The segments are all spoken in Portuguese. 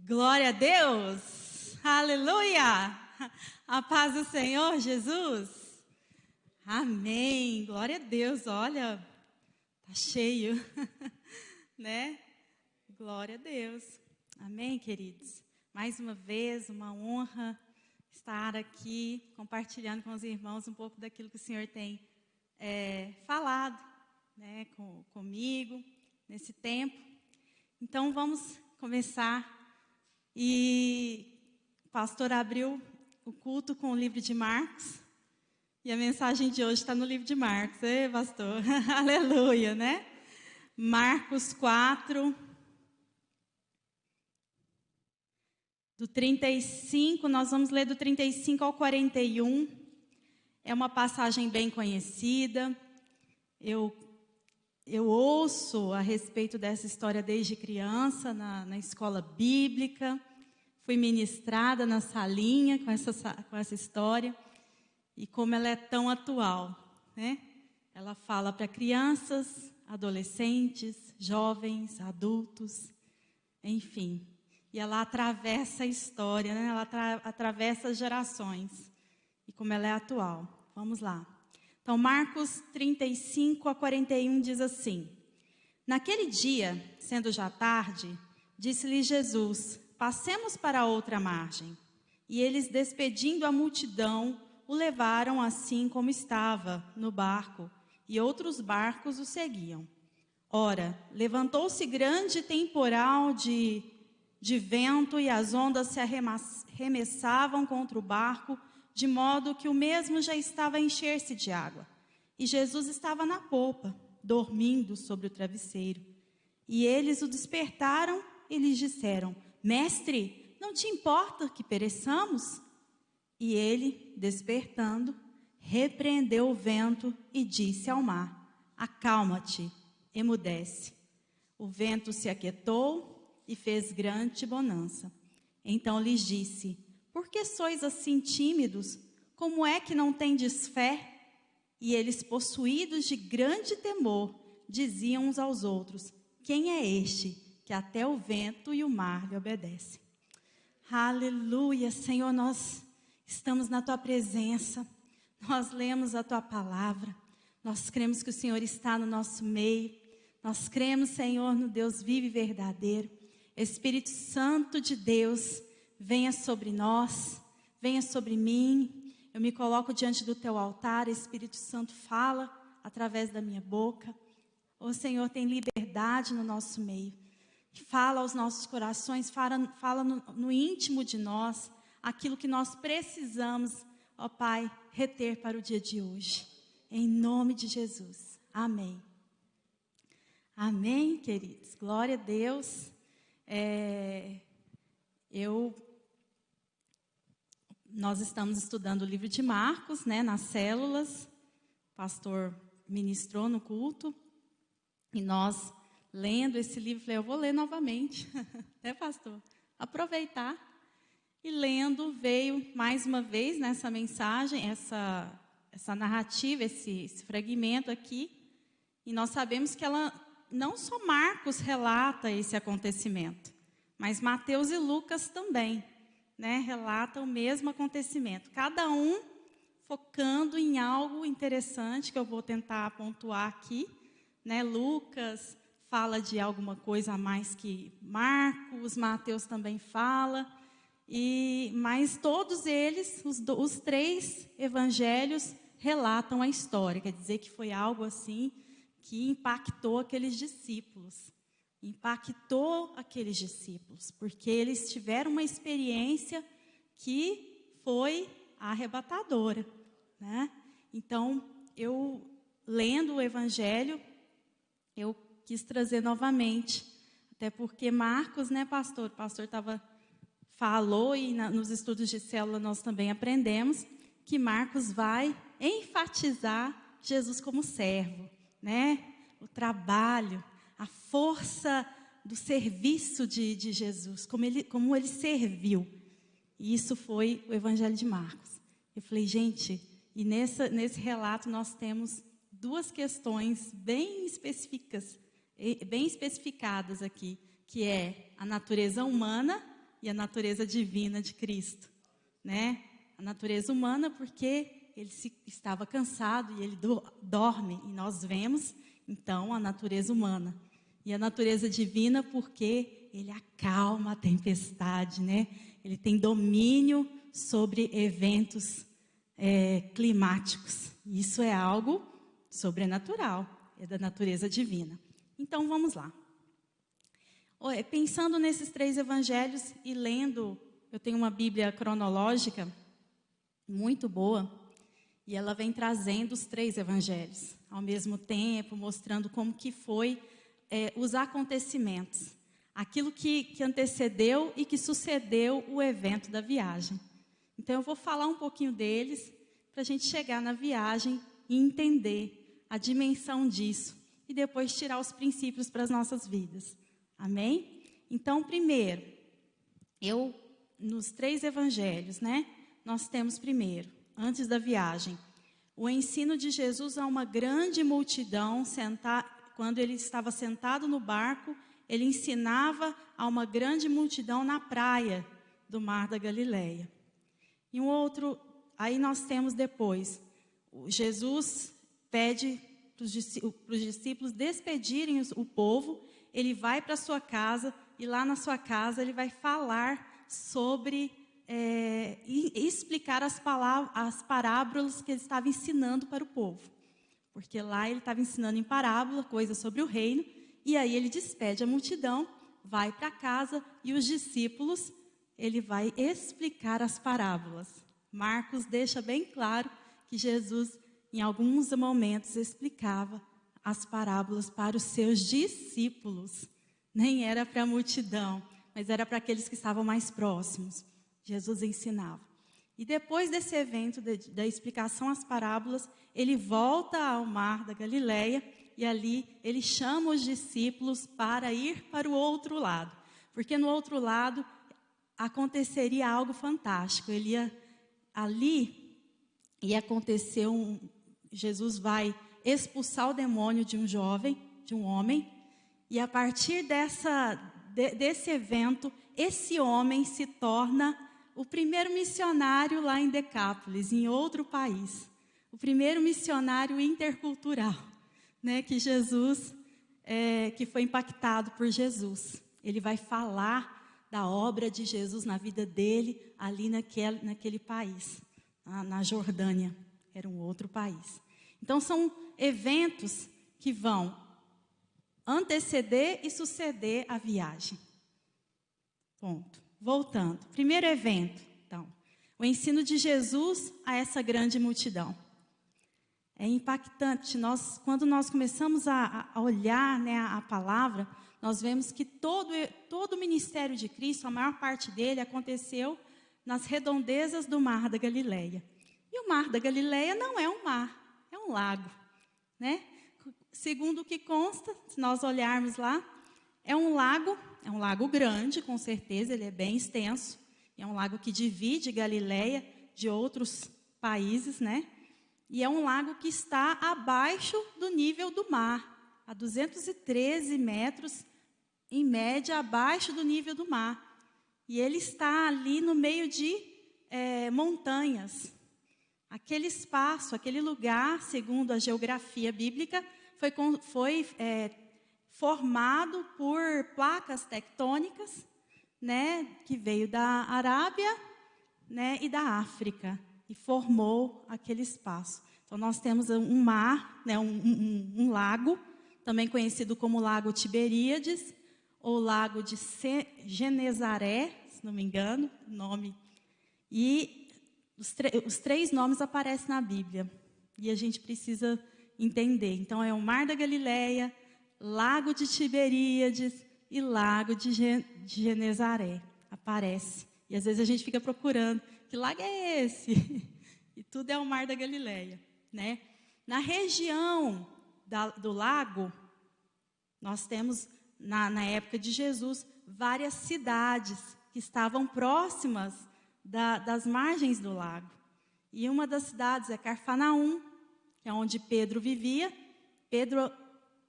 Glória a Deus, aleluia, a paz do Senhor Jesus, amém, glória a Deus, olha, tá cheio, né, glória a Deus, amém, queridos, mais uma vez, uma honra estar aqui, compartilhando com os irmãos um pouco daquilo que o Senhor tem falado, né, comigo, nesse tempo. Então, vamos começar. E o pastor abriu o culto com o livro de Marcos. E a mensagem de hoje está no livro de Marcos. Ei, pastor, aleluia, né? Marcos 4, do 35, nós vamos ler do 35 ao 41. É uma passagem bem conhecida. Eu ouço a respeito dessa história desde criança, na escola bíblica. Fui ministrada na salinha com essa história. E como ela é tão atual, né? Ela fala para crianças, adolescentes, jovens, adultos, enfim. E ela atravessa a história, né? Ela atravessa as gerações. E como ela é atual. Vamos lá. Então, Marcos 35 a 41 diz assim: Naquele dia, sendo já tarde, disse-lhe Jesus: Passemos para a outra margem. E eles, despedindo a multidão, o levaram assim como estava, no barco, e outros barcos o seguiam. Ora, levantou-se grande temporal de vento, e as ondas se arremessavam contra o barco, de modo que o mesmo já estava a encher-se de água. E Jesus estava na popa, dormindo sobre o travesseiro. E eles o despertaram e lhes disseram: Mestre, não te importa que pereçamos? E ele, despertando, repreendeu o vento e disse ao mar: Acalma-te, emudece. O vento se aquietou e fez grande bonança. Então lhes disse: Por que sois assim tímidos? Como é que não tendes fé? E eles, possuídos de grande temor, diziam uns aos outros: Quem é este que até o vento e o mar lhe obedecem? Aleluia, Senhor, nós estamos na Tua presença, nós lemos a Tua palavra, nós cremos que o Senhor está no nosso meio, nós cremos, Senhor, no Deus vivo e verdadeiro. Espírito Santo de Deus, venha sobre nós, venha sobre mim. Eu me coloco diante do Teu altar, Espírito Santo fala através da minha boca. O Senhor tem liberdade no nosso meio. Fala aos nossos corações, fala no íntimo de nós, aquilo que nós precisamos, ó Pai, reter para o dia de hoje. Em nome de Jesus. Amém. Amém, queridos. Glória a Deus. Nós estamos estudando o livro de Marcos, né, nas células. O pastor ministrou no culto. E nós, lendo esse livro, falei, eu vou ler novamente. Né, pastor? Aproveitar. E lendo, veio mais uma vez nessa mensagem, essa narrativa, esse fragmento aqui. E nós sabemos que ela, não só Marcos relata esse acontecimento, mas Mateus e Lucas também, né, relatam o mesmo acontecimento. Cada um focando em algo interessante que eu vou tentar pontuar aqui. Né, Lucas fala de alguma coisa a mais que Marcos, Mateus também fala. Mas todos eles, os três evangelhos, relatam a história. Quer dizer que foi algo assim que impactou aqueles discípulos. Porque eles tiveram uma experiência que foi arrebatadora. Né? Então, eu lendo o evangelho, eu quis trazer novamente. Até porque Marcos, né, pastor? O pastor falou e nos estudos de célula nós também aprendemos que Marcos vai enfatizar Jesus como servo, né? O trabalho, a força do serviço de Jesus, como ele serviu. E isso foi o Evangelho de Marcos. Eu falei, gente, e nesse relato nós temos duas questões bem especificadas aqui, que é a natureza humana e a natureza divina de Cristo, né? A natureza humana porque ele estava cansado e ele dorme, e nós vemos, então, a natureza humana. E a natureza divina porque ele acalma a tempestade, né? Ele tem domínio sobre eventos climáticos. Isso é algo sobrenatural, é da natureza divina. Então, vamos lá. Pensando nesses 3 evangelhos e lendo, eu tenho uma Bíblia cronológica muito boa, e ela vem trazendo os 3 evangelhos, ao mesmo tempo, mostrando como que foi os acontecimentos, aquilo que antecedeu e que sucedeu o evento da viagem. Então, eu vou falar um pouquinho deles, para a gente chegar na viagem e entender a dimensão disso, e depois tirar os princípios para as nossas vidas. Amém? Então, primeiro, nos 3 evangelhos, né? Nós temos primeiro, antes da viagem, o ensino de Jesus a uma grande multidão, quando ele estava sentado no barco, ele ensinava a uma grande multidão na praia do Mar da Galileia. E aí nós temos depois, Jesus pede para os discípulos despedirem o povo, ele vai para a sua casa, e lá na sua casa ele vai falar sobre, e explicar as parábolas que ele estava ensinando para o povo. Porque lá ele estava ensinando em parábola, coisas sobre o reino, e aí ele despede a multidão, vai para casa, e os discípulos, ele vai explicar as parábolas. Marcos deixa bem claro que Jesus, em alguns momentos, explicava as parábolas para os seus discípulos. Nem era para a multidão, mas era para aqueles que estavam mais próximos. Jesus ensinava. E depois desse evento da explicação às parábolas, ele volta ao Mar da Galileia e ali ele chama os discípulos para ir para o outro lado. Porque no outro lado aconteceria algo fantástico. Ali ia acontecer Jesus vai expulsar o demônio de um homem, e a partir desse evento, esse homem se torna o primeiro missionário lá em Decápolis, em outro país. O primeiro missionário intercultural, né, que foi impactado por Jesus. Ele vai falar da obra de Jesus na vida dele, ali naquele país, na Jordânia, era um outro país. Então, são eventos que vão anteceder e suceder a viagem. Ponto. Voltando. Primeiro evento, então, o ensino de Jesus a essa grande multidão. É impactante. Quando nós começamos a olhar, né, a palavra, nós vemos que todo o ministério de Cristo, a maior parte dele, aconteceu nas redondezas do Mar da Galileia. E o Mar da Galileia não é um mar, é um lago, né? Segundo o que consta, se nós olharmos lá, é um lago grande, com certeza, ele é bem extenso. É um lago que divide Galileia de outros países, né? E é um lago que está abaixo do nível do mar, a 213 metros, em média, abaixo do nível do mar. E ele está ali no meio de montanhas. Aquele espaço, aquele lugar, segundo a geografia bíblica, foi formado por placas tectônicas, né, que veio da Arábia, né, e da África, e formou aquele espaço. Então, nós temos um mar, né, um lago, também conhecido como Lago Tiberíades, ou Lago de Genezaré, se não me engano, o nome. E os 3 nomes aparecem na Bíblia, e a gente precisa entender. Então, é o Mar da Galileia, Lago de Tiberíades e Lago de Genezaré. Aparece. E às vezes a gente fica procurando, que lago é esse? E tudo é o Mar da Galileia, né? Na região do lago, nós temos, na época de Jesus, várias cidades que estavam próximas das margens do lago. E uma das cidades é Cafarnaum, que é onde Pedro vivia. Pedro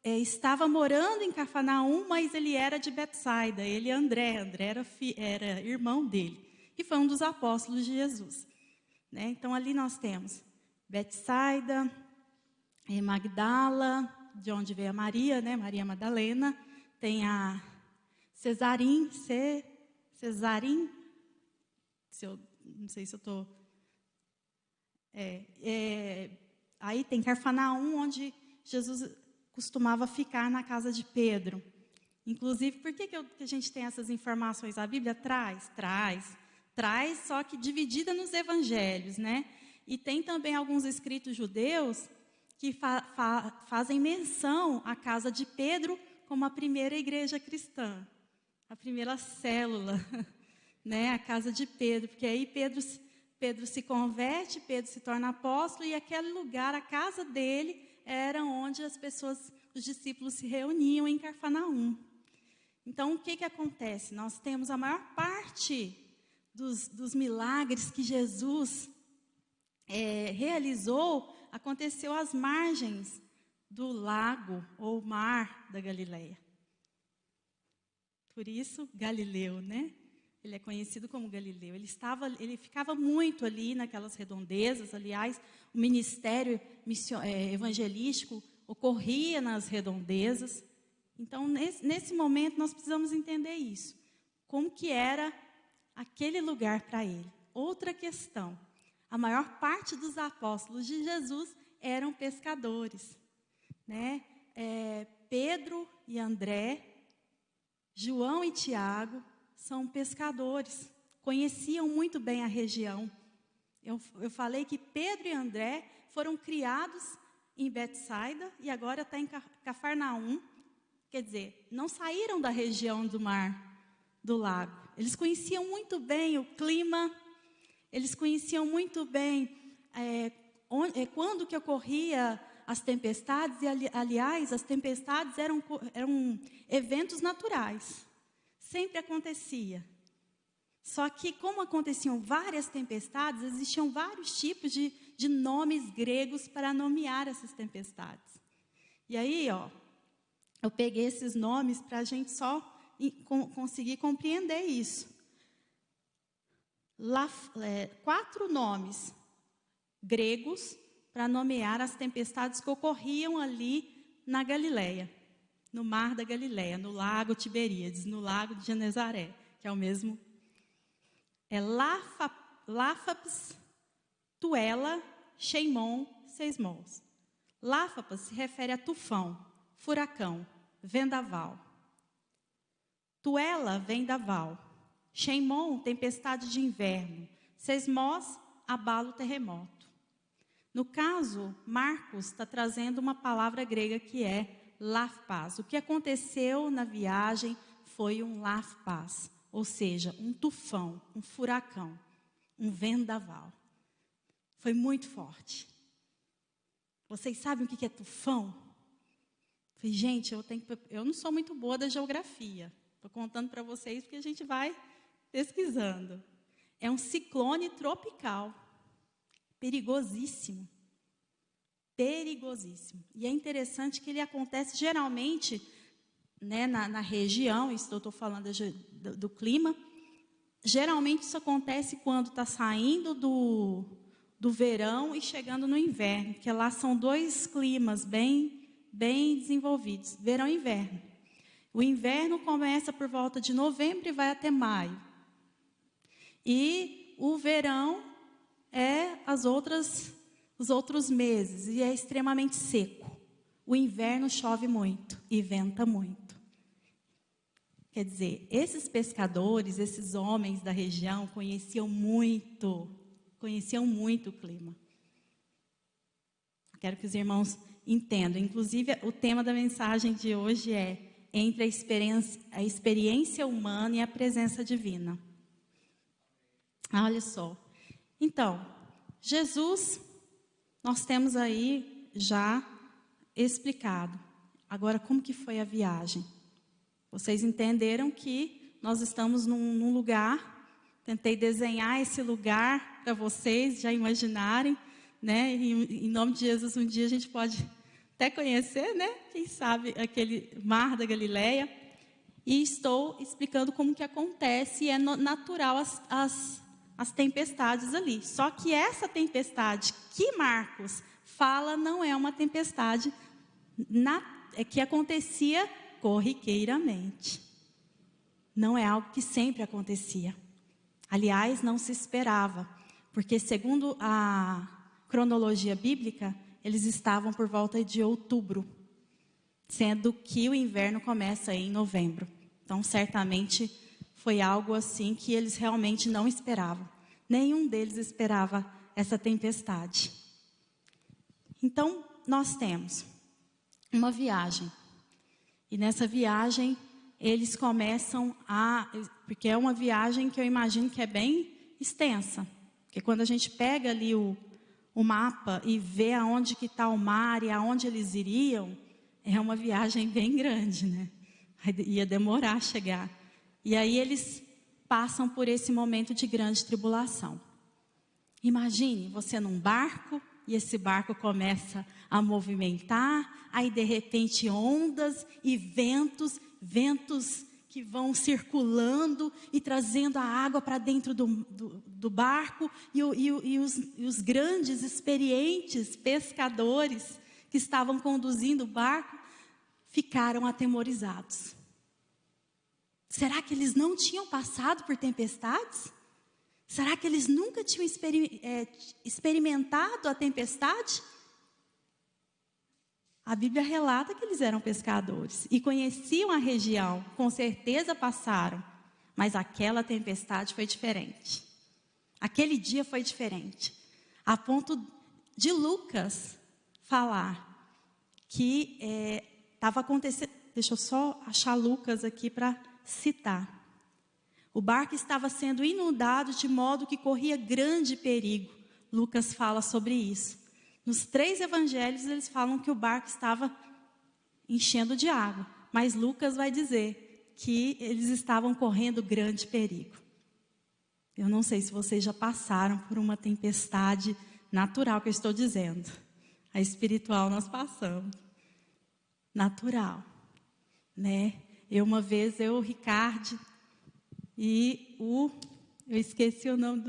estava morando em Cafarnaum, mas ele era de Betsaida, ele e André era irmão dele, e foi um dos apóstolos de Jesus. Né? Então, ali nós temos Betsaida, Magdala, de onde veio a Maria, né? Maria Madalena, tem a Cesarim, não sei se eu estou... aí tem Cafarnaum, onde Jesus costumava ficar na casa de Pedro. Inclusive, por que a gente tem essas informações? A Bíblia traz, só que dividida nos evangelhos, né? E tem também alguns escritos judeus que fazem menção à casa de Pedro como a primeira igreja cristã, a primeira célula, né? A casa de Pedro, porque aí Pedro se converte, Pedro se torna apóstolo, e aquele lugar, a casa dele, era onde os discípulos se reuniam em Cafarnaum. Então, o que acontece? Nós temos a maior parte dos milagres que Jesus realizou, aconteceu às margens do lago ou mar da Galileia. Por isso, Galileu, né? Ele é conhecido como Galileu. Ele ficava muito ali naquelas redondezas. Aliás, o ministério evangelístico ocorria nas redondezas. Então, nesse momento, nós precisamos entender isso. Como que era aquele lugar para ele. Outra questão. A maior parte dos apóstolos de Jesus eram pescadores. Né? Pedro e André, João e Tiago, são pescadores, conheciam muito bem a região. Eu falei que Pedro e André foram criados em Betsaida e agora está em Cafarnaum. Quer dizer, não saíram da região do mar, do lago. Eles conheciam muito bem o clima, eles conheciam muito bem quando que ocorria as tempestades. E, aliás, as tempestades eram eventos naturais. Sempre acontecia. Só que, como aconteciam várias tempestades, existiam vários tipos de nomes gregos para nomear essas tempestades. E aí, eu peguei esses nomes para a gente só conseguir compreender isso. 4 nomes gregos para nomear as tempestades que ocorriam ali na Galileia. No mar da Galileia, no lago Tiberíades, no lago de Genezaré, que é o mesmo. Láfapes, Tuela, Sheimon, Seismos. Láfapes se refere a tufão, furacão, vendaval. Tuela, vendaval. Sheimon, tempestade de inverno. Seismos, abalo, terremoto. No caso, Marcos está trazendo uma palavra grega que é lafpas. O que aconteceu na viagem foi um lafpas, ou seja, um tufão, um furacão, um vendaval. Foi muito forte. Vocês sabem o que é tufão? Falei, gente, eu não sou muito boa da geografia. Estou contando para vocês porque a gente vai pesquisando. É um ciclone tropical, perigosíssimo. Perigosíssimo. E é interessante que ele acontece geralmente, né, na região, estou falando do clima, geralmente isso acontece quando está saindo do verão e chegando no inverno, porque lá são 2 climas bem desenvolvidos, verão e inverno. O inverno começa por volta de novembro e vai até maio. E o verão é os outros meses, e é extremamente seco. O inverno chove muito e venta muito. Quer dizer, esses pescadores, esses homens da região conheciam muito o clima. Quero que os irmãos entendam. Inclusive, o tema da mensagem de hoje é entre a experiência humana e a presença divina. Olha só. Então, Jesus, nós temos aí já explicado. Agora, como que foi a viagem? Vocês entenderam que nós estamos num lugar, tentei desenhar esse lugar para vocês já imaginarem, né? E, em nome de Jesus, um dia a gente pode até conhecer, né? Quem sabe aquele mar da Galileia. E estou explicando como que acontece, e é natural as tempestades ali. Só que essa tempestade que Marcos fala não é uma tempestade que acontecia corriqueiramente. Não é algo que sempre acontecia. Aliás, não se esperava, porque segundo a cronologia bíblica, eles estavam por volta de outubro, sendo que o inverno começa em novembro. Então, certamente, foi algo assim que eles realmente não esperavam. Nenhum deles esperava essa tempestade. Então, nós temos uma viagem. E nessa viagem, eles começam porque é uma viagem que eu imagino que é bem extensa. Porque quando a gente pega ali o mapa e vê aonde que está o mar e aonde eles iriam, é uma viagem bem grande, né? Ia demorar a chegar. E aí eles passam por esse momento de grande tribulação. Imagine você num barco, e esse barco começa a movimentar, aí de repente ondas e ventos que vão circulando e trazendo a água para dentro do barco, e os grandes, experientes pescadores que estavam conduzindo o barco, ficaram atemorizados. Será que eles não tinham passado por tempestades? Será que eles nunca tinham experimentado a tempestade? A Bíblia relata que eles eram pescadores e conheciam a região, com certeza passaram, mas aquela tempestade foi diferente. Aquele dia foi diferente, a ponto de Lucas falar que estava acontecendo. Deixa eu só achar Lucas aqui para citar. O barco estava sendo inundado de modo que corria grande perigo. Lucas fala sobre isso. Nos 3 evangelhos eles falam que o barco estava enchendo de água, mas Lucas vai dizer que eles estavam correndo grande perigo. Eu não sei se vocês já passaram por uma tempestade natural que eu estou dizendo. A espiritual nós passamos. Natural, né? Uma vez, o Ricardo e eu esqueci o nome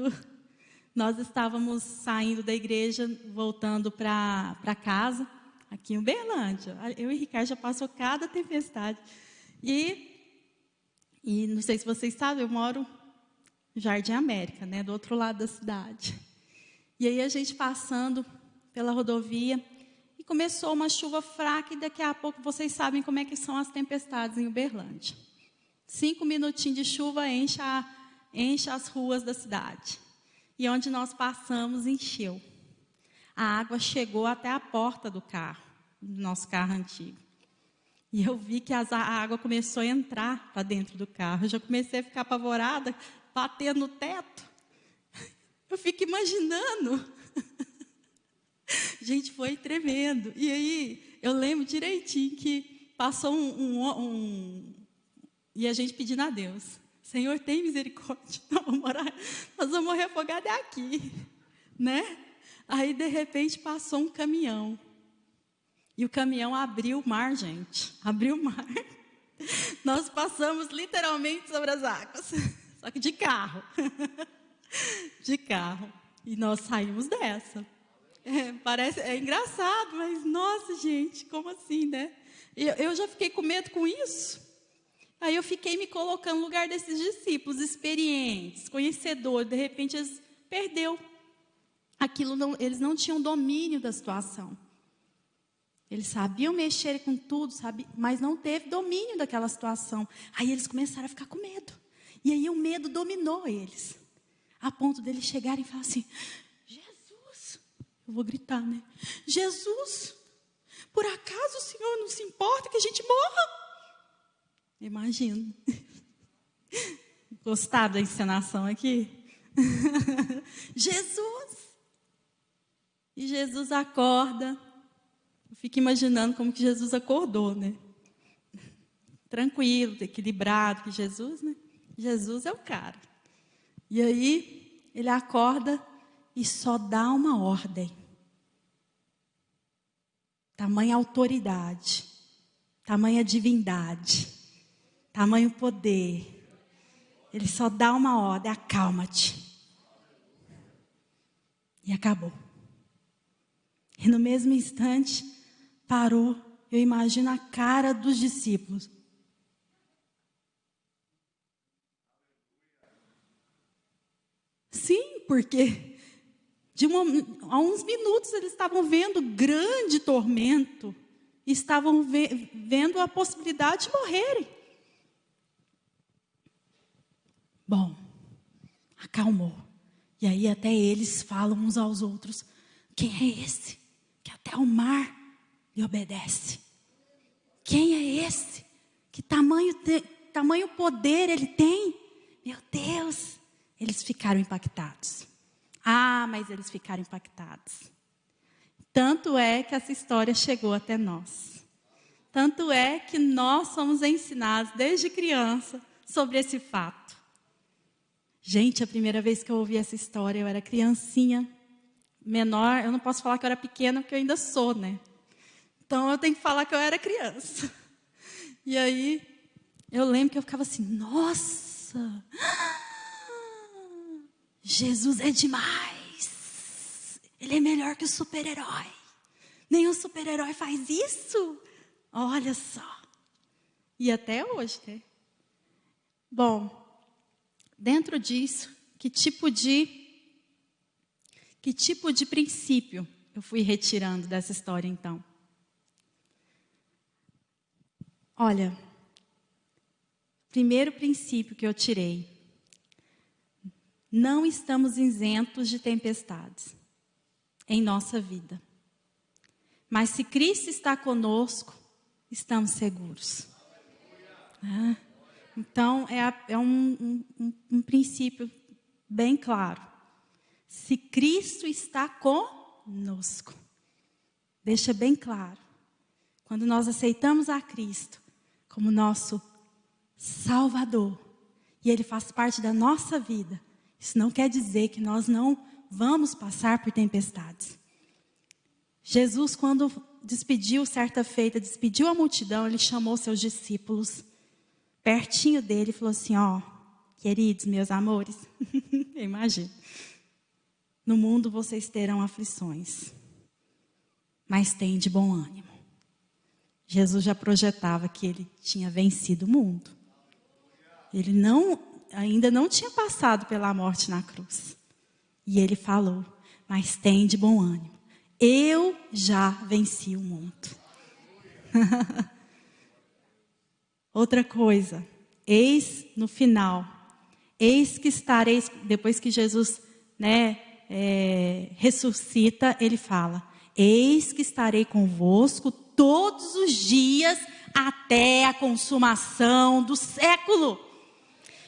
nós estávamos saindo da igreja, voltando para casa, aqui em Uberlândia. Eu e o Ricardo já passou cada tempestade. E não sei se vocês sabem, eu moro no Jardim América, né, do outro lado da cidade. E aí a gente passando pela rodovia, e começou uma chuva fraca, e daqui a pouco vocês sabem como é que são as tempestades em Uberlândia. 5 minutinhos de chuva enche as ruas da cidade. E onde nós passamos, encheu. A água chegou até a porta do carro, do nosso carro antigo. E eu vi que a água começou a entrar para dentro do carro. Eu já comecei a ficar apavorada, batendo no teto. Eu fico imaginando. Gente, foi tremendo. E aí, eu lembro direitinho que passou e a gente pedindo a Deus: Senhor, tem misericórdia. Nós vamos morrer afogados aqui, né? Aí, de repente, passou um caminhão. E o caminhão abriu o mar, gente. Abriu o mar. Nós passamos literalmente sobre as águas. Só que de carro. De carro. E nós saímos dessa. É engraçado, mas nossa, gente, como assim, né? Eu já fiquei com medo com isso. Aí eu fiquei me colocando no lugar desses discípulos experientes, conhecedores. De repente eles perdeu. Eles não tinham domínio da situação. Eles sabiam mexer com tudo, mas não teve domínio daquela situação. Aí eles começaram a ficar com medo. E aí o medo dominou eles. A ponto deles chegarem e falar assim: Jesus, eu vou gritar, né? Jesus, por acaso o Senhor não se importa que a gente morra? Imagina. Gostaram da encenação aqui? Jesus. E Jesus acorda. Eu fico imaginando como que Jesus acordou, né? Tranquilo, equilibrado, que Jesus, né? Jesus é o cara. E aí, ele acorda e só dá uma ordem. tamanha autoridade, tamanha divindade, tamanho poder. Ele só dá uma ordem: acalma-te. E acabou. E no mesmo instante, parou. Eu imagino a cara dos discípulos. Sim, porque há uns minutos eles estavam vendo grande tormento. Estavam vendo a possibilidade de morrerem. Bom, acalmou. E aí até eles falam uns aos outros: quem é esse que até o mar lhe obedece? Quem é esse? Que tamanho poder ele tem? Meu Deus! Eles ficaram impactados. Ah, mas eles ficaram impactados. Tanto é que essa história chegou até nós. Tanto é que nós somos ensinados desde criança sobre esse fato. Gente, a primeira vez que eu ouvi essa história, eu era criancinha, menor. Eu não posso falar que eu era pequena, porque eu ainda sou, né? Então, eu tenho que falar que eu era criança. E aí, eu lembro que eu ficava assim: nossa, Jesus é demais. Ele é melhor que o super-herói. Nenhum super-herói faz isso. Olha só. E até hoje, né? Bom, dentro disso, que tipo de princípio eu fui retirando dessa história, então? Olha, primeiro princípio que eu tirei: não estamos isentos de tempestades em nossa vida. Mas se Cristo está conosco, estamos seguros. Então, é um princípio bem claro. Se Cristo está conosco, deixa bem claro. Quando nós aceitamos a Cristo como nosso Salvador, e Ele faz parte da nossa vida, isso não quer dizer que nós não vamos passar por tempestades. Jesus, quando certa feita, despediu a multidão, Ele chamou seus discípulos pertinho dele e falou assim: ó, queridos, meus amores, imagina, no mundo vocês terão aflições, mas tem de bom ânimo. Jesus já projetava que Ele tinha vencido o mundo. Ele ainda não tinha passado pela morte na cruz. E Ele falou: mas tem de bom ânimo. Eu já venci o mundo. Outra coisa, eis no final, eis que estareis, depois que Jesus ressuscita, Ele fala: eis que estarei convosco todos os dias até a consumação do século.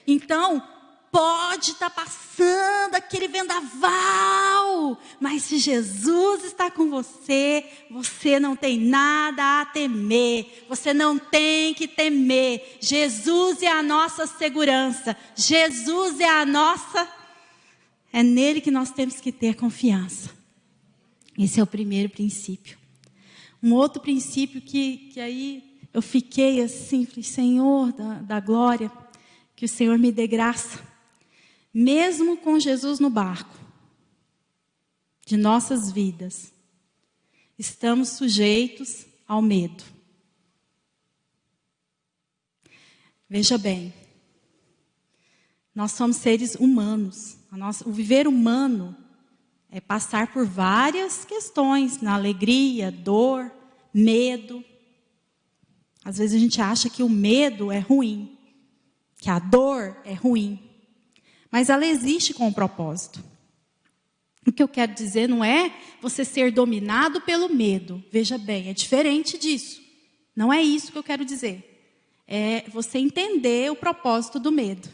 Então, pode estar passando aquele vendaval, mas se Jesus está com você, você não tem nada a temer. Você não tem que temer. Jesus é a nossa segurança. Jesus é é nele que nós temos que ter confiança. Esse é o primeiro princípio. Um outro princípio que aí eu fiquei assim, falei: Senhor da glória, que o Senhor me dê graça. Mesmo com Jesus no barco de nossas vidas, estamos sujeitos ao medo. Veja bem, nós somos seres humanos. O viver humano é passar por várias questões, na alegria, dor, medo. Às vezes a gente acha que o medo é ruim, que a dor é ruim. Mas ela existe com um propósito. O que eu quero dizer não é você ser dominado pelo medo. Veja bem, é diferente disso. Não é isso que eu quero dizer. É você entender o propósito do medo.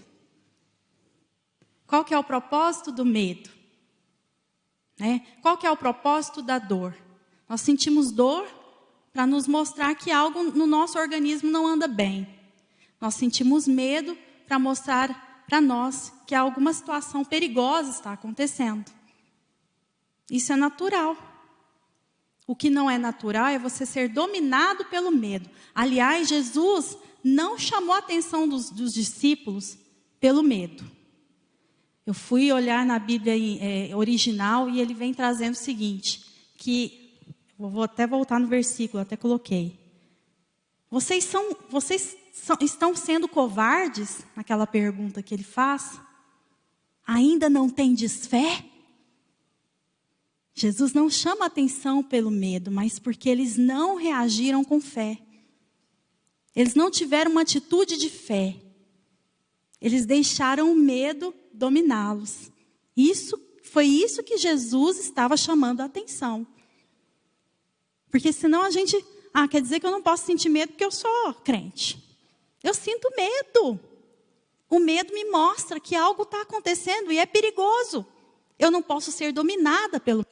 Qual que é o propósito do medo? Qual que é o propósito da dor? Nós sentimos dor para nos mostrar que algo no nosso organismo não anda bem. Nós sentimos medo para mostrar para nós que alguma situação perigosa está acontecendo. Isso é natural. O que não é natural é você ser dominado pelo medo. Aliás, Jesus não chamou a atenção dos discípulos pelo medo. Eu fui olhar na Bíblia original e ele vem trazendo o seguinte, que, vou até voltar no versículo, até coloquei. Vocês estão sendo covardes? Naquela pergunta que ele faz. Ainda não tendes fé? Jesus não chama atenção pelo medo, mas porque eles não reagiram com fé. Eles não tiveram uma atitude de fé. Eles deixaram o medo dominá-los. Foi isso que Jesus estava chamando a atenção. Porque senão a gente... quer dizer que eu não posso sentir medo porque eu sou crente. Eu sinto medo. O medo me mostra que algo está acontecendo e é perigoso. Eu não posso ser dominada pelo medo.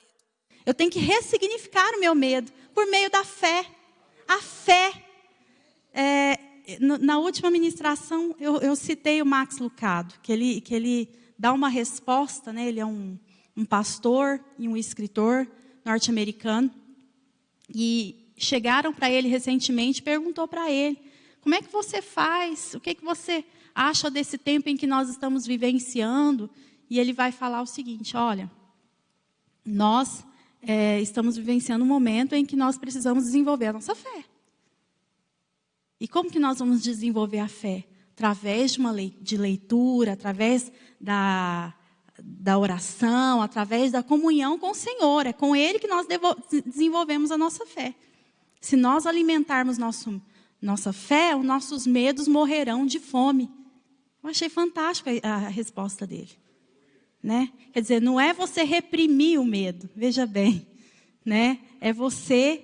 Eu tenho que ressignificar o meu medo por meio da fé. A fé. Na última ministração, eu citei o Max Lucado, que ele dá uma resposta, né? Ele é um pastor e um escritor norte-americano. E chegaram para ele recentemente, perguntou para ele, como é que você faz? O que você acha desse tempo em que nós estamos vivenciando? E ele vai falar o seguinte, olha, nós estamos vivenciando um momento em que nós precisamos desenvolver a nossa fé. E como que nós vamos desenvolver a fé? Através de leitura, através da oração, através da comunhão com o Senhor. É com Ele que nós desenvolvemos a nossa fé. Se nós alimentarmos nossa fé, os nossos medos morrerão de fome. Eu achei fantástica a resposta dele. Né? Quer dizer, não é você reprimir o medo, veja bem. Né? É você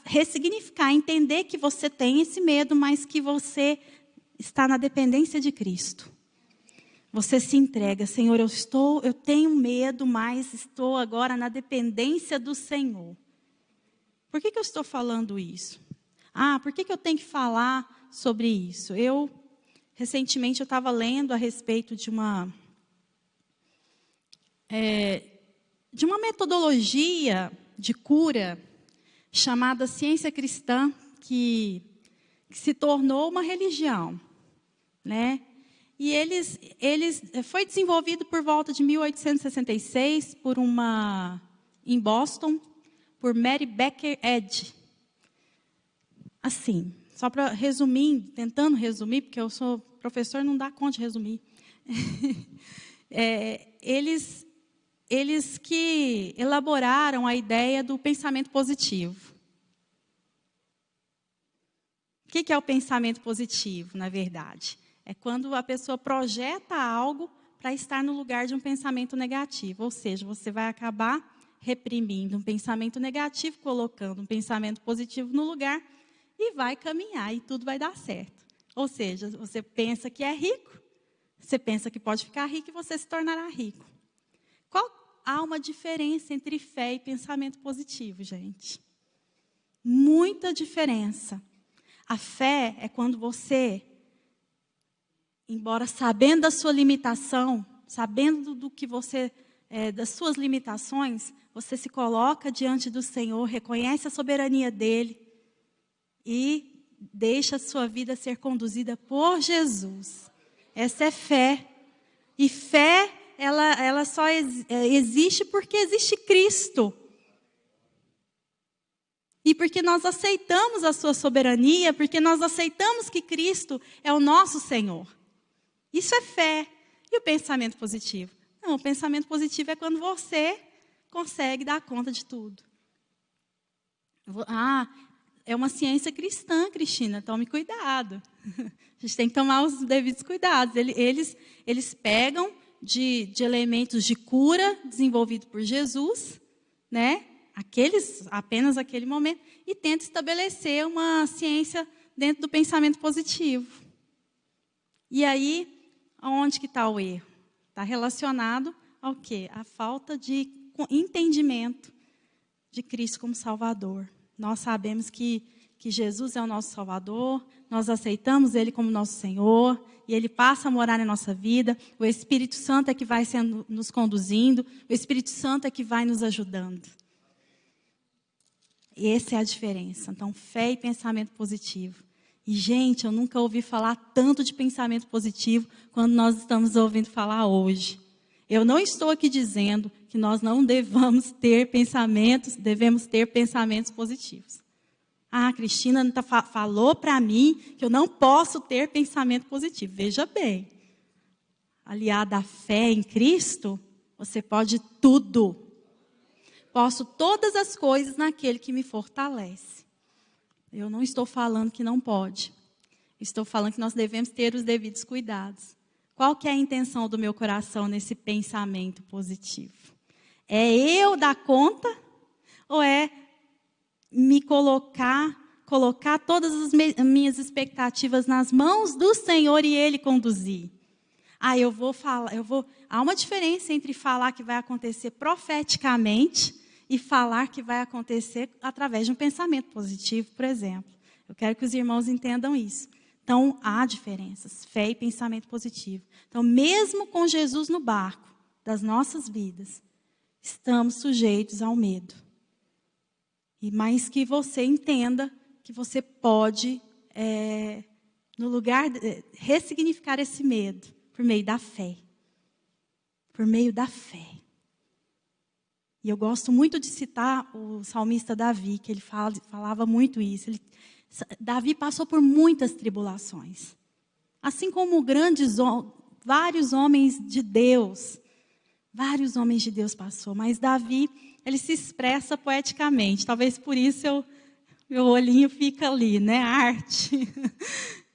ressignificar, entender que você tem esse medo, mas que você está na dependência de Cristo. Você se entrega, Senhor, eu tenho medo, mas estou agora na dependência do Senhor. Por que eu estou falando isso? Por que eu tenho que falar sobre isso? Recentemente, eu estava lendo a respeito de uma metodologia de cura chamada ciência cristã, que se tornou uma religião, né? E foi desenvolvido por volta de 1866 em Boston, por Mary Baker Eddy. Assim, só para resumir, tentando resumir, porque eu sou professor, não dá conta de resumir. Eles que elaboraram a ideia do pensamento positivo. O que é o pensamento positivo, na verdade? É quando a pessoa projeta algo para estar no lugar de um pensamento negativo. Ou seja, você vai acabar reprimindo um pensamento negativo, colocando um pensamento positivo no lugar e vai caminhar e tudo vai dar certo. Ou seja, você pensa que é rico, você pensa que pode ficar rico e você se tornará rico. Há uma diferença entre fé e pensamento positivo, gente. Muita diferença. A fé é quando você, embora sabendo da sua limitação, sabendo do que você, das suas limitações, você se coloca diante do Senhor, reconhece a soberania dEle e deixa a sua vida ser conduzida por Jesus. Essa é fé. E fé, ela só existe porque existe Cristo. E porque nós aceitamos a sua soberania, porque nós aceitamos que Cristo é o nosso Senhor. Isso é fé. E o pensamento positivo? Não, o pensamento positivo é quando você consegue dar conta de tudo. É uma ciência cristã, Cristina, tome cuidado. A gente tem que tomar os devidos cuidados. Eles pegam de elementos de cura desenvolvido por Jesus, né? Apenas aquele momento, e tenta estabelecer uma ciência dentro do pensamento positivo. E aí, onde que está o erro? Está relacionado ao quê? A falta de entendimento de Cristo como Salvador. Nós sabemos que Jesus é o nosso Salvador, nós aceitamos Ele como nosso Senhor, e Ele passa a morar na nossa vida. O Espírito Santo é que vai nos conduzindo, o Espírito Santo é que vai nos ajudando. Essa é a diferença. Então, fé e pensamento positivo. E, gente, eu nunca ouvi falar tanto de pensamento positivo quando nós estamos ouvindo falar hoje. Eu não estou aqui dizendo que nós não devemos ter pensamentos positivos. Ah, a Cristina falou para mim que eu não posso ter pensamento positivo. Veja bem, aliada à fé em Cristo, você pode tudo. Posso todas as coisas naquele que me fortalece. Eu não estou falando que não pode. Estou falando que nós devemos ter os devidos cuidados. Qual que é a intenção do meu coração nesse pensamento positivo? É eu dar conta ou é me colocar todas as minhas expectativas nas mãos do Senhor e Ele conduzir? Há uma diferença entre falar que vai acontecer profeticamente e falar que vai acontecer através de um pensamento positivo, por exemplo. Eu quero que os irmãos entendam isso. Então, há diferenças, fé e pensamento positivo. Então, mesmo com Jesus no barco das nossas vidas, estamos sujeitos ao medo. Mas que você entenda que você pode, no lugar, ressignificar esse medo por meio da fé. Por meio da fé. E eu gosto muito de citar o salmista Davi, que ele falava muito isso. Davi passou por muitas tribulações. Assim como vários homens de Deus passou. Mas Davi, ele se expressa poeticamente. Talvez por isso meu olhinho fica ali, né? Arte.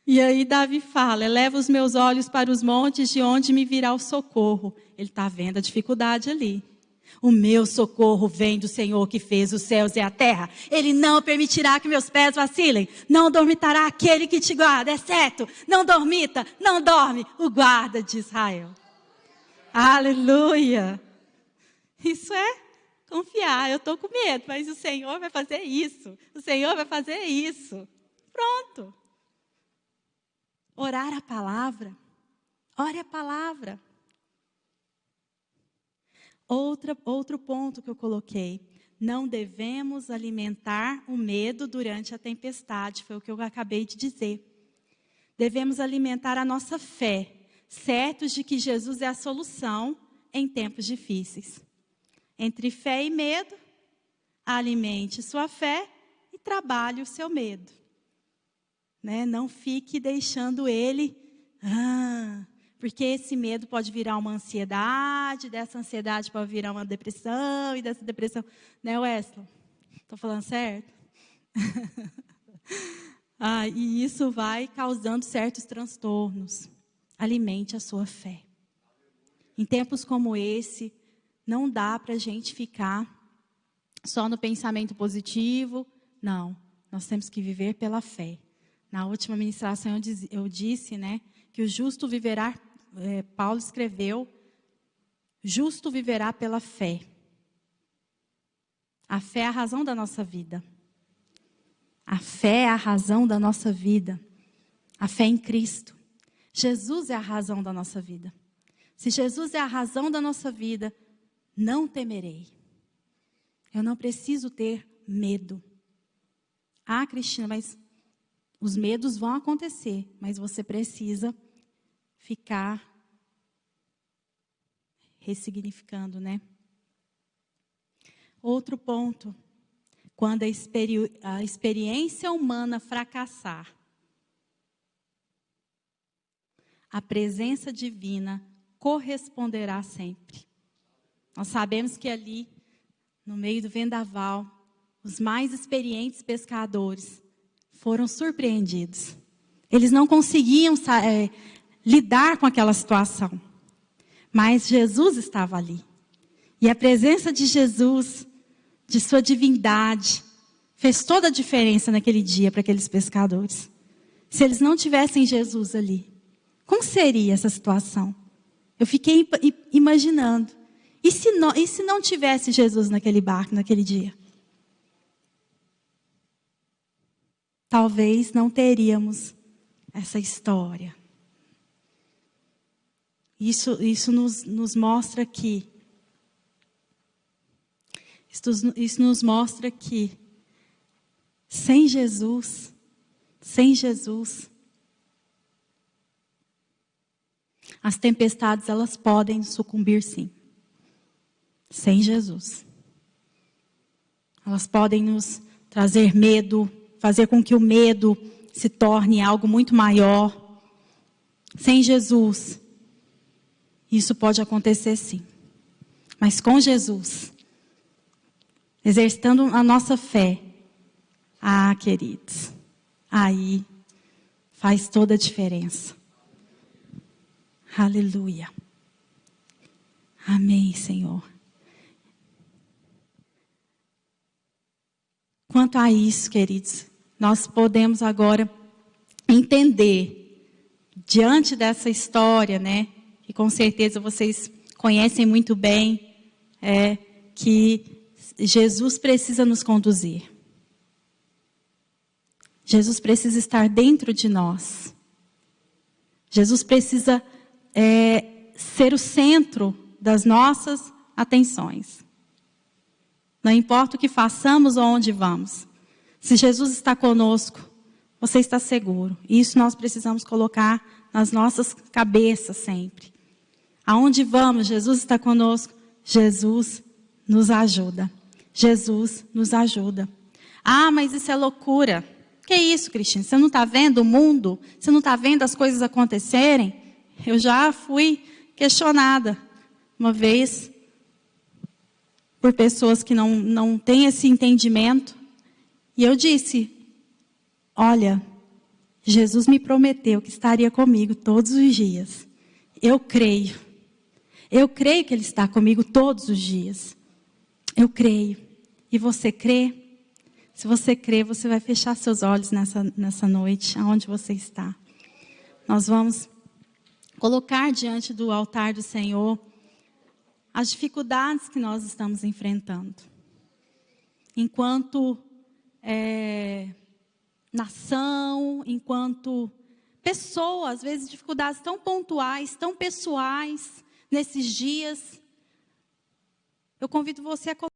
E aí Davi fala, eleva os meus olhos para os montes, de onde me virá o socorro. Ele está vendo a dificuldade ali. O meu socorro vem do Senhor que fez os céus e a terra. Ele não permitirá que meus pés vacilem. Não dormitará aquele que te guarda, é certo. Não dormita, não dorme o guarda de Israel. Aleluia. Isso é confiar. Eu estou com medo, mas o Senhor vai fazer isso. O Senhor vai fazer isso. Pronto. Orar a palavra. Ore a palavra. Outro ponto que eu coloquei. Não devemos alimentar o medo durante a tempestade. Foi o que eu acabei de dizer. Devemos alimentar a nossa fé, certos de que Jesus é a solução em tempos difíceis. Entre fé e medo, alimente sua fé e trabalhe o seu medo. Né? Não fique deixando ele... porque esse medo pode virar uma ansiedade, dessa ansiedade pode virar uma depressão, e dessa depressão... Né, Wesley? Estou falando certo? E isso vai causando certos transtornos. Alimente a sua fé. Em tempos como esse, não dá para a gente ficar só no pensamento positivo. Não, nós temos que viver pela fé. Na última ministração eu disse, né, que o justo viverá, Paulo escreveu, justo viverá pela fé. A fé é a razão da nossa vida. A fé é a razão da nossa vida. A fé em Cristo. Jesus é a razão da nossa vida. Se Jesus é a razão da nossa vida, não temerei. Eu não preciso ter medo. Cristina, mas os medos vão acontecer, mas você precisa ficar ressignificando, né? Outro ponto, quando a experiência humana fracassar, a presença divina corresponderá sempre. Nós sabemos que ali, no meio do vendaval, os mais experientes pescadores foram surpreendidos. Eles não conseguiam lidar com aquela situação. Mas Jesus estava ali. E a presença de Jesus, de sua divindade, fez toda a diferença naquele dia para aqueles pescadores. Se eles não tivessem Jesus ali, como seria essa situação? Eu fiquei imaginando. E se não tivesse Jesus naquele barco, naquele dia? Talvez não teríamos essa história. Isso nos mostra que... Isso nos mostra que Sem Jesus, as tempestades, elas podem sucumbir, sim. Sem Jesus. Elas podem nos trazer medo, fazer com que o medo se torne algo muito maior. Sem Jesus, isso pode acontecer, sim. Mas com Jesus, exercitando a nossa fé, queridos, aí faz toda a diferença. Aleluia. Amém, Senhor. Quanto a isso, queridos, nós podemos agora entender, diante dessa história, né, que com certeza vocês conhecem muito bem, que Jesus precisa nos conduzir. Jesus precisa estar dentro de nós. Jesus precisa ser o centro das nossas atenções. Não importa o que façamos ou onde vamos. Se Jesus está conosco, você está seguro. Isso nós precisamos colocar nas nossas cabeças sempre. Aonde vamos, Jesus está conosco. Jesus nos ajuda. Jesus nos ajuda. Mas isso é loucura. Que isso, Cristina? Você não está vendo o mundo? Você não está vendo as coisas acontecerem? Eu já fui questionada uma vez por pessoas que não têm esse entendimento. E eu disse, olha, Jesus me prometeu que estaria comigo todos os dias. Eu creio que Ele está comigo todos os dias. Eu creio. E você crê? Se você crê, você vai fechar seus olhos nessa noite, aonde você está. Nós vamos colocar diante do altar do Senhor as dificuldades que nós estamos enfrentando. Enquanto nação, enquanto pessoa, às vezes dificuldades tão pontuais, tão pessoais, nesses dias. Eu convido você a colocar.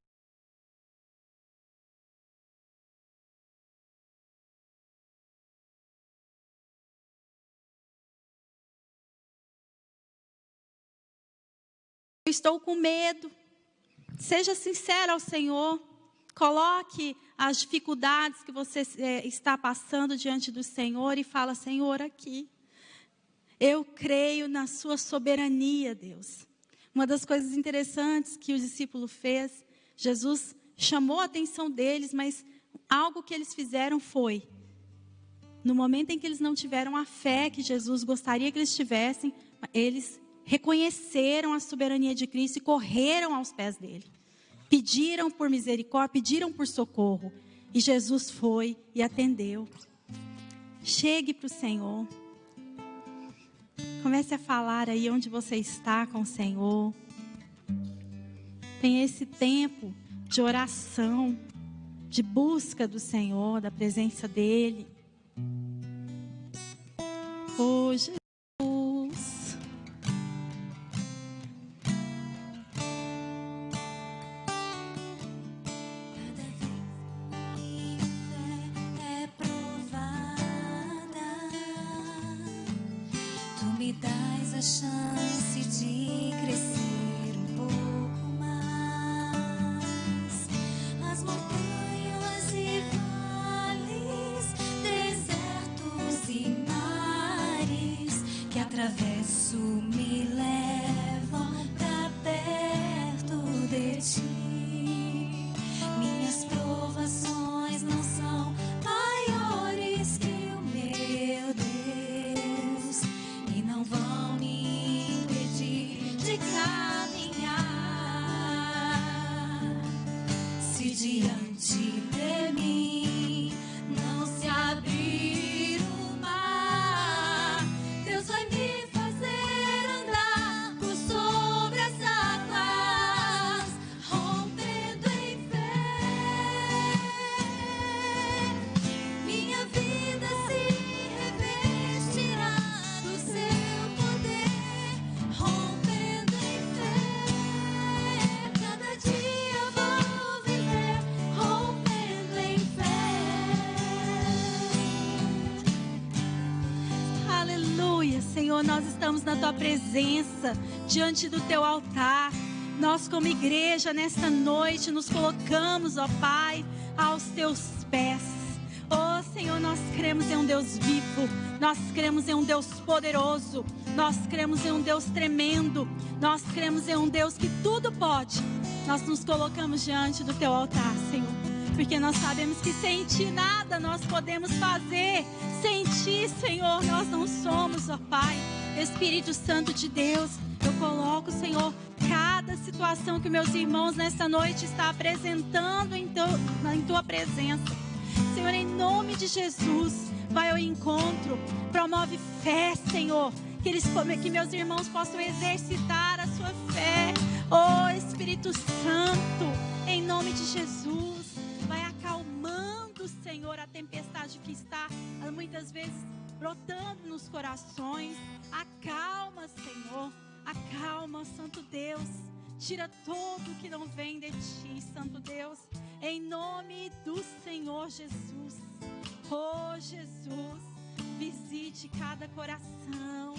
Eu estou com medo. Seja sincero ao Senhor. Coloque as dificuldades que você está passando diante do Senhor e fala, Senhor, aqui. Eu creio na sua soberania, Deus. Uma das coisas interessantes que o discípulo fez, Jesus chamou a atenção deles, mas algo que eles fizeram foi, no momento em que eles não tiveram a fé que Jesus gostaria que eles tivessem, eles reconheceram a soberania de Cristo e correram aos pés dele. Pediram por misericórdia, pediram por socorro. E Jesus foi e atendeu. Chegue para o Senhor. Comece a falar aí onde você está com o Senhor. Tenha esse tempo de oração, de busca do Senhor, da presença dEle. Oh, Jesus. Chance de crescer um pouco mais. As montanhas e vales, desertos e mares que atravesso me levam pra perto de ti. Minhas provações não são maiores que o meu Deus e não vão me estamos na Tua presença, diante do Teu altar. Nós, como igreja, nesta noite, nos colocamos, ó Pai, aos Teus pés. Oh Senhor, nós cremos em um Deus vivo, nós cremos em um Deus poderoso, nós cremos em um Deus tremendo, nós cremos em um Deus que tudo pode. Nós nos colocamos diante do Teu altar, Senhor, porque nós sabemos que sem Ti nada nós podemos fazer. Sem Ti, Senhor, nós não somos, ó Pai. Espírito Santo de Deus, eu coloco, Senhor, cada situação que meus irmãos nessa noite estão apresentando em Tua presença. Senhor, em nome de Jesus, vai ao encontro, promove fé, Senhor, que meus irmãos possam exercitar a sua fé. Oh Espírito Santo, em nome de Jesus, vai acalmando, Senhor, a tempestade que está muitas vezes brotando nos corações. Acalma, Senhor, acalma, Santo Deus. Tira tudo que não vem de Ti, Santo Deus, em nome do Senhor Jesus. Oh Jesus, visite cada coração.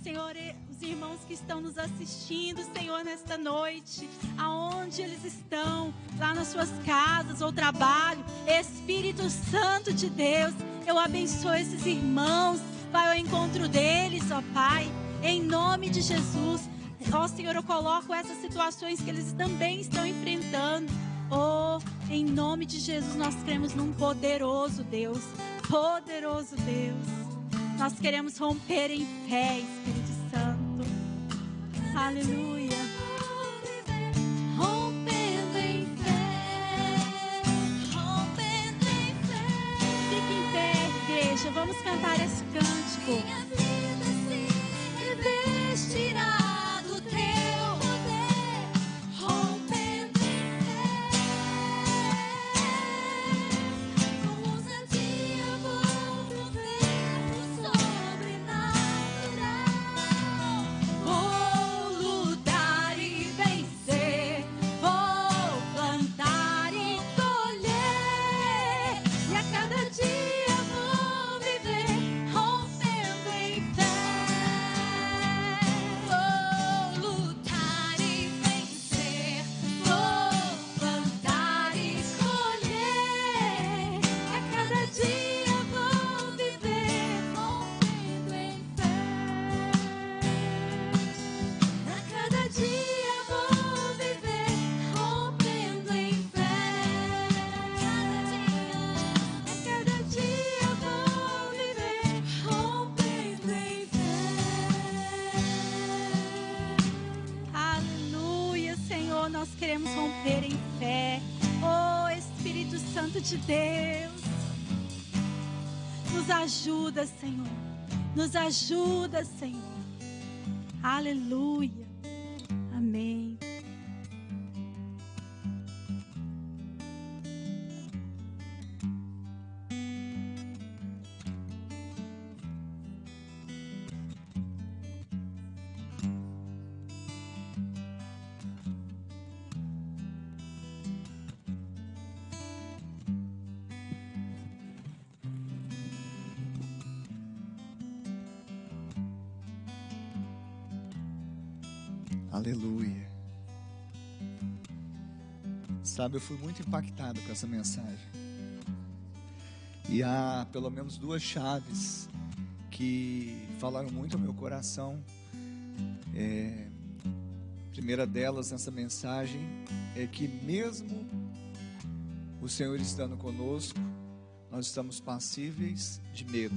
Senhor, os irmãos que estão nos assistindo, Senhor, nesta noite, aonde eles estão, lá nas suas casas ou trabalho, Espírito Santo de Deus, eu abençoo esses irmãos, vai ao encontro deles, ó Pai, em nome de Jesus. Ó Senhor, eu coloco essas situações que eles também estão enfrentando. Oh, em nome de Jesus, nós cremos num poderoso Deus, poderoso Deus. Nós queremos romper em fé, Espírito Santo. Aleluia. Rompendo em fé, rompendo em fé. Fique em pé, igreja. Vamos cantar esse cântico. Minha vida se revestirá do Teu poder, rompendo em fé. Com ousadia vou viver o sobrenatural. Vou lutar e vencer, vou plantar e colher, e a cada dia vou viver rompendo em fé. Vou lutar e vencer, vou plantar e colher, e a cada dia vou viver rompendo em fé. A cada dia vou viver rompendo em fé. A cada dia vou viver rompendo em fé. Aleluia, Senhor, nós queremos romper em fé. Oh Espírito Santo de Deus, nos ajuda, Senhor, nos ajuda, Senhor. Aleluia, amém. Aleluia. Sabe, eu fui muito impactado com essa mensagem. E há pelo menos duas chaves que falaram muito ao meu coração. A primeira delas nessa mensagem é que mesmo o Senhor estando conosco, nós estamos passíveis de medo.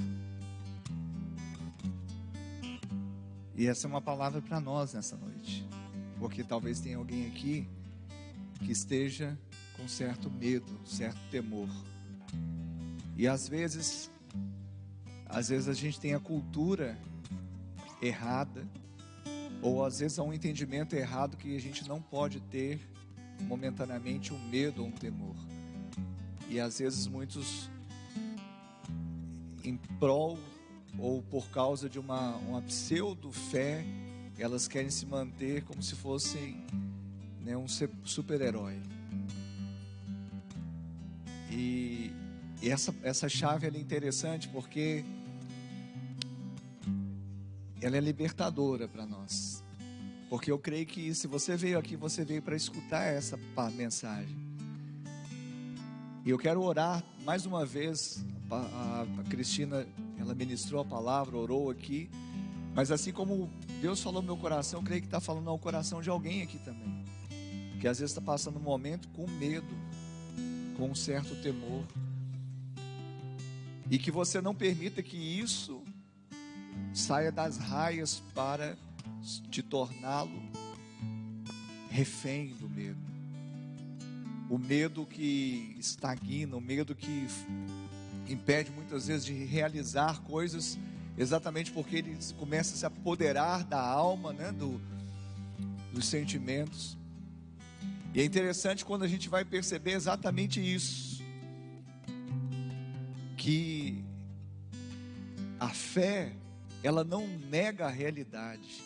E essa é uma palavra para nós nessa noite, porque talvez tenha alguém aqui que esteja com certo medo, certo temor. E às vezes a gente tem a cultura errada, ou às vezes há um entendimento errado que a gente não pode ter momentaneamente um medo ou um temor. E às vezes muitos, em prol ou por causa de uma pseudo-fé, elas querem se manter como se fossem, né, um super-herói. E essa chave ela é interessante porque ela é libertadora para nós. Porque eu creio que se você veio aqui, você veio para escutar essa mensagem. E eu quero orar mais uma vez. A Cristina, ela ministrou a palavra, orou aqui. Mas assim como Deus falou no meu coração, eu creio que está falando ao coração de alguém aqui também. Que às vezes está passando um momento com medo, com um certo temor. E que você não permita que isso saia das raias para te torná-lo refém do medo. O medo que estagna, o medo que impede muitas vezes de realizar coisas, exatamente porque ele começa a se apoderar da alma, né, dos sentimentos. E é interessante quando a gente vai perceber exatamente isso, que a fé, ela não nega a realidade.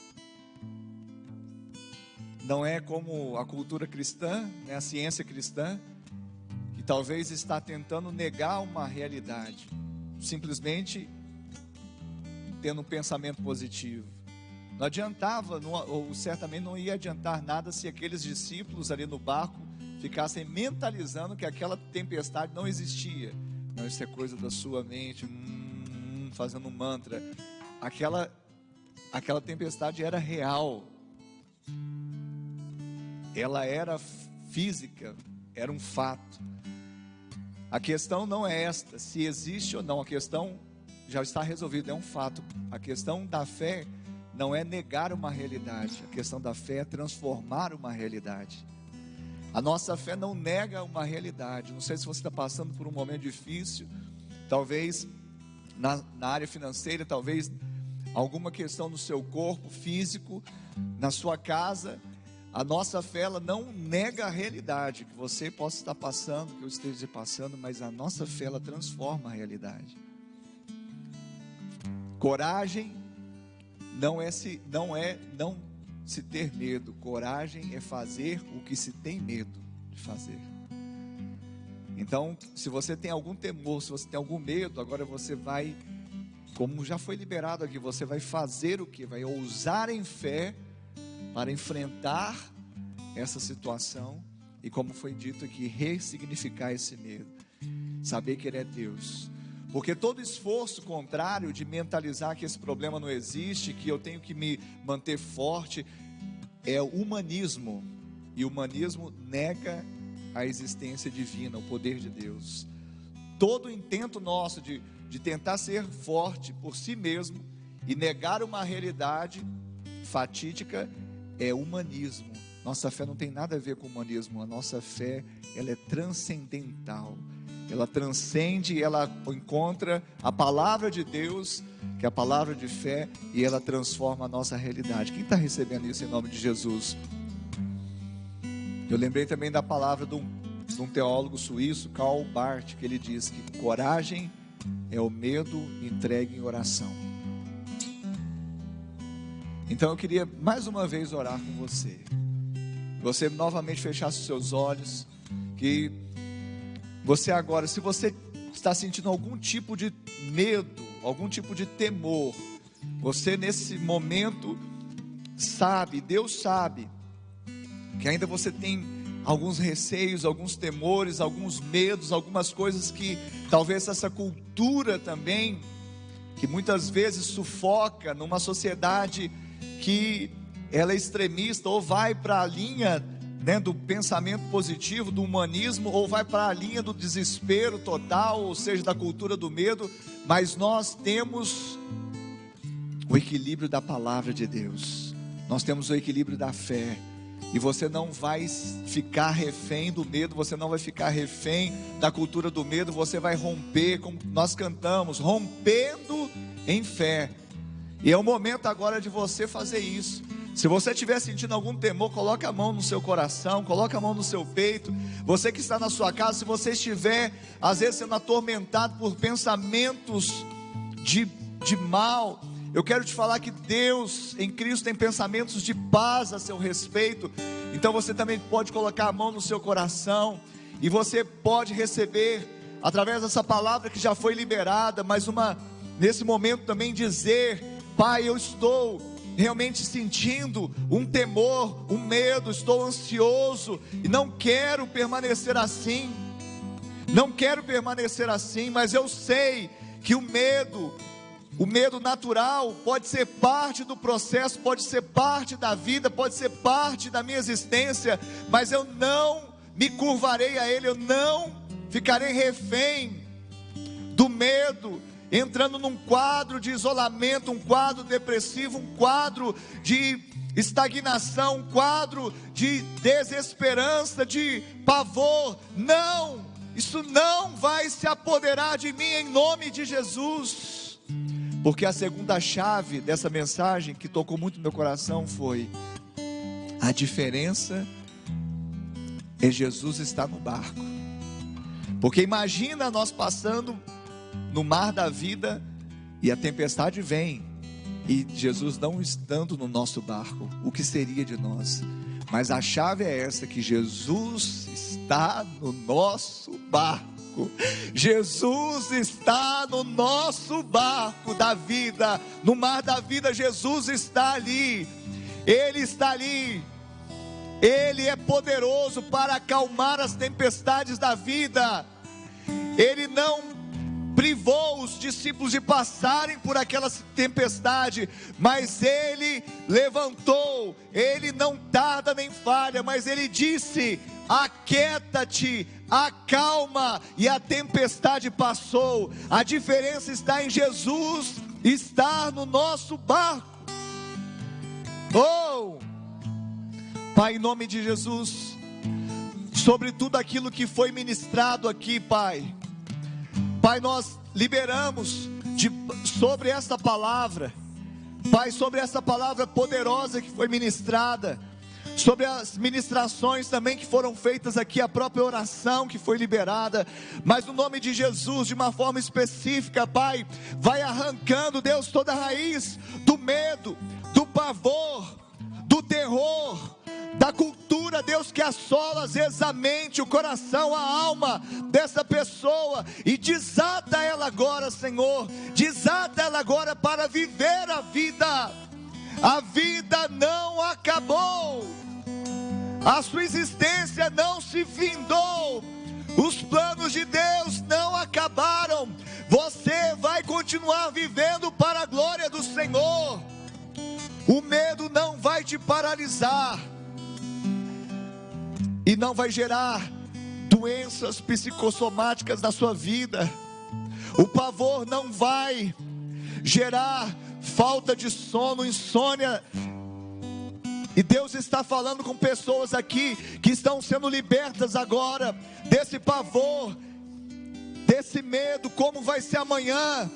Não é como a cultura cristã, né, a ciência cristã, que talvez está tentando negar uma realidade, simplesmente tendo um pensamento positivo. Não adiantava, ou certamente não ia adiantar nada se aqueles discípulos ali no barco ficassem mentalizando que aquela tempestade não existia. Não, isso é coisa da sua mente, fazendo um mantra. Aquela tempestade era real. Ela era física, era um fato. A questão não é esta, se existe ou não, a questão já está resolvida, é um fato. A questão da fé não é negar uma realidade, a questão da fé é transformar uma realidade. A nossa fé não nega uma realidade. Não sei se você está passando por um momento difícil, talvez na área financeira, talvez alguma questão no seu corpo físico, na sua casa. A nossa fé, ela não nega a realidade que você possa estar passando, que eu esteja passando, mas a nossa fé, ela transforma a realidade. Coragem não é não se ter medo. Coragem é fazer o que se tem medo de fazer. Então, se você tem algum temor, se você tem algum medo, agora você vai, como já foi liberado aqui, você vai fazer o que? Vai ousar em fé para enfrentar essa situação e, como foi dito aqui, ressignificar esse medo, saber que Ele é Deus. Porque todo esforço contrário de mentalizar que esse problema não existe, que eu tenho que me manter forte, é humanismo. E o humanismo nega a existência divina, o poder de Deus. Todo intento nosso de tentar ser forte por si mesmo e negar uma realidade fatídica é humanismo. Nossa fé não tem nada a ver com humanismo. A nossa fé, ela é transcendental. Ela transcende, ela encontra a palavra de Deus, que é a palavra de fé, e ela transforma a nossa realidade. Quem está recebendo isso em nome de Jesus? Eu lembrei também da palavra de um teólogo suíço, Karl Barth, que ele diz que coragem é o medo entregue em oração. Então eu queria mais uma vez orar com você. Você novamente fechasse os seus olhos, que você agora, se você está sentindo algum tipo de medo, algum tipo de temor, você nesse momento sabe, Deus sabe, que ainda você tem alguns receios, alguns temores, alguns medos, algumas coisas que talvez essa cultura também, que muitas vezes sufoca numa sociedade que ela é extremista, ou vai para a linha, né, do pensamento positivo, do humanismo, ou vai para a linha do desespero total, ou seja, da cultura do medo. Mas nós temos o equilíbrio da palavra de Deus, nós temos o equilíbrio da fé, e você não vai ficar refém do medo, você não vai ficar refém da cultura do medo, você vai romper, como nós cantamos, rompendo em fé. E é o momento agora de você fazer isso. Se você estiver sentindo algum temor, coloque a mão no seu coração, coloque a mão no seu peito. Você que está na sua casa, se você estiver às vezes sendo atormentado por pensamentos de mal, eu quero te falar que Deus em Cristo tem pensamentos de paz a seu respeito. Então você também pode colocar a mão no seu coração, e você pode receber através dessa palavra que já foi liberada, mas nesse momento também dizer Pai, eu estou realmente sentindo um temor, um medo, estou ansioso e não quero permanecer assim. Não quero permanecer assim, mas eu sei que o medo natural pode ser parte do processo, pode ser parte da vida, pode ser parte da minha existência, mas eu não me curvarei a ele, eu não ficarei refém do medo, entrando num quadro de isolamento, um quadro depressivo, um quadro de estagnação, um quadro de desesperança, de pavor. Não, isso não vai se apoderar de mim em nome de Jesus. Porque a segunda chave dessa mensagem que tocou muito no meu coração foi: a diferença é Jesus estar no barco. Porque imagina nós passando no mar da vida e a tempestade vem e Jesus não estando no nosso barco, o que seria de nós? Mas a chave é essa, que Jesus está no nosso barco. Jesus está no nosso barco da vida, no mar da vida. Jesus está ali, Ele está ali. Ele é poderoso para acalmar as tempestades da vida. Ele não privou os discípulos de passarem por aquela tempestade, mas Ele levantou. Ele não tarda nem falha, mas Ele disse: aquieta-te, acalma, e a tempestade passou. A diferença está em Jesus estar no nosso barco. Pai, em nome de Jesus, sobre tudo aquilo que foi ministrado aqui, Pai, nós liberamos sobre essa palavra, Pai, sobre essa palavra poderosa que foi ministrada, sobre as ministrações também que foram feitas aqui, a própria oração que foi liberada, mas no nome de Jesus, de uma forma específica, Pai, vai arrancando, Deus, toda a raiz do medo, do pavor, do terror, da cultura, Deus, que assola às vezes a mente, o coração, a alma dessa pessoa, e desata ela agora, Senhor, desata ela agora para viver a vida. A vida não acabou, a sua existência não se findou, os planos de Deus não acabaram, você vai continuar vivendo para a glória do Senhor. O medo não vai te paralisar e não vai gerar doenças psicossomáticas na sua vida. O pavor não vai gerar falta de sono, insônia. E Deus está falando com pessoas aqui que estão sendo libertas agora desse pavor, desse medo. Como vai ser amanhã?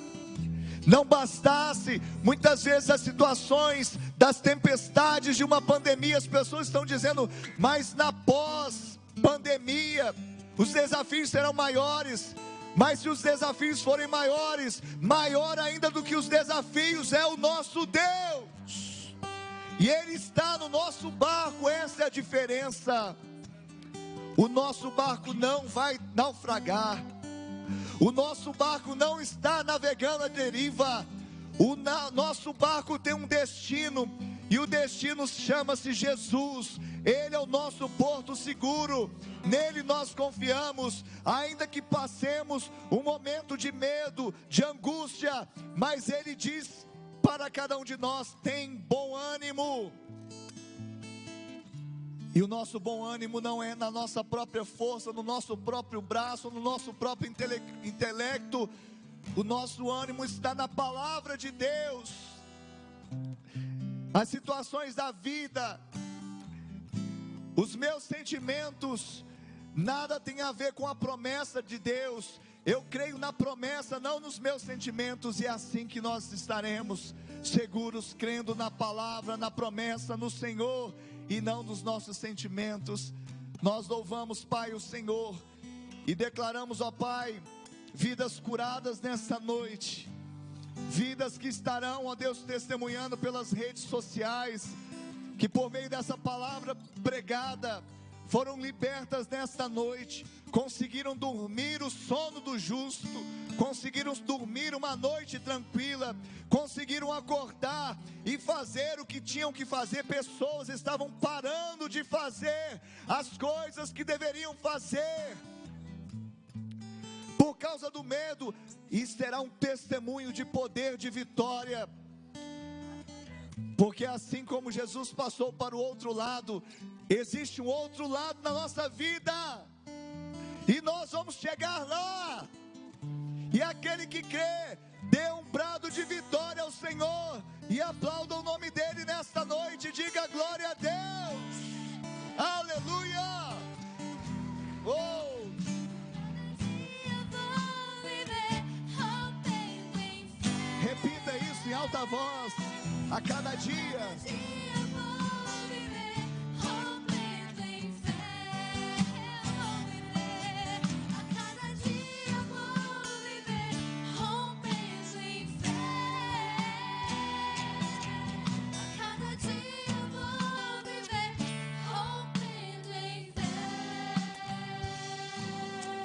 Não bastasse muitas vezes as situações das tempestades de uma pandemia, as pessoas estão dizendo: mas na pós-pandemia os desafios serão maiores. Mas se os desafios forem maiores, maior ainda do que os desafios é o nosso Deus, e Ele está no nosso barco. Essa é a diferença. O nosso barco não vai naufragar, o nosso barco não está navegando à deriva. Nosso barco tem um destino, e o destino chama-se Jesus. Ele é o nosso porto seguro, nele nós confiamos, ainda que passemos um momento de medo, de angústia, mas Ele diz para cada um de nós: tem bom ânimo. E o nosso bom ânimo não é na nossa própria força, no nosso próprio braço, no nosso próprio intelecto. O nosso ânimo está na palavra de Deus. As situações da vida, os meus sentimentos, nada tem a ver com a promessa de Deus. Eu creio na promessa, não nos meus sentimentos. E é assim que nós estaremos seguros, crendo na palavra, na promessa, no Senhor, e não nos nossos sentimentos. Nós louvamos, Pai, o Senhor, e declaramos, ó Pai, vidas curadas nessa noite, vidas que estarão, ó Deus, testemunhando pelas redes sociais, que por meio dessa palavra pregada, foram libertas nesta noite, conseguiram dormir o sono do justo, conseguiram dormir uma noite tranquila, conseguiram acordar e fazer o que tinham que fazer. Pessoas estavam parando de fazer as coisas que deveriam fazer por causa do medo. Isso será um testemunho de poder, de vitória, porque assim como Jesus passou para o outro lado, existe um outro lado na nossa vida, e nós vamos chegar lá. E aquele que crê, dê um brado de vitória ao Senhor e aplauda o nome dele nesta noite. Diga glória a Deus. Aleluia. Oh. Repita isso em alta voz. A cada dia.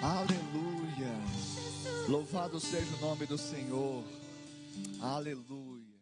Aleluia. Louvado seja o nome do Senhor. Aleluia.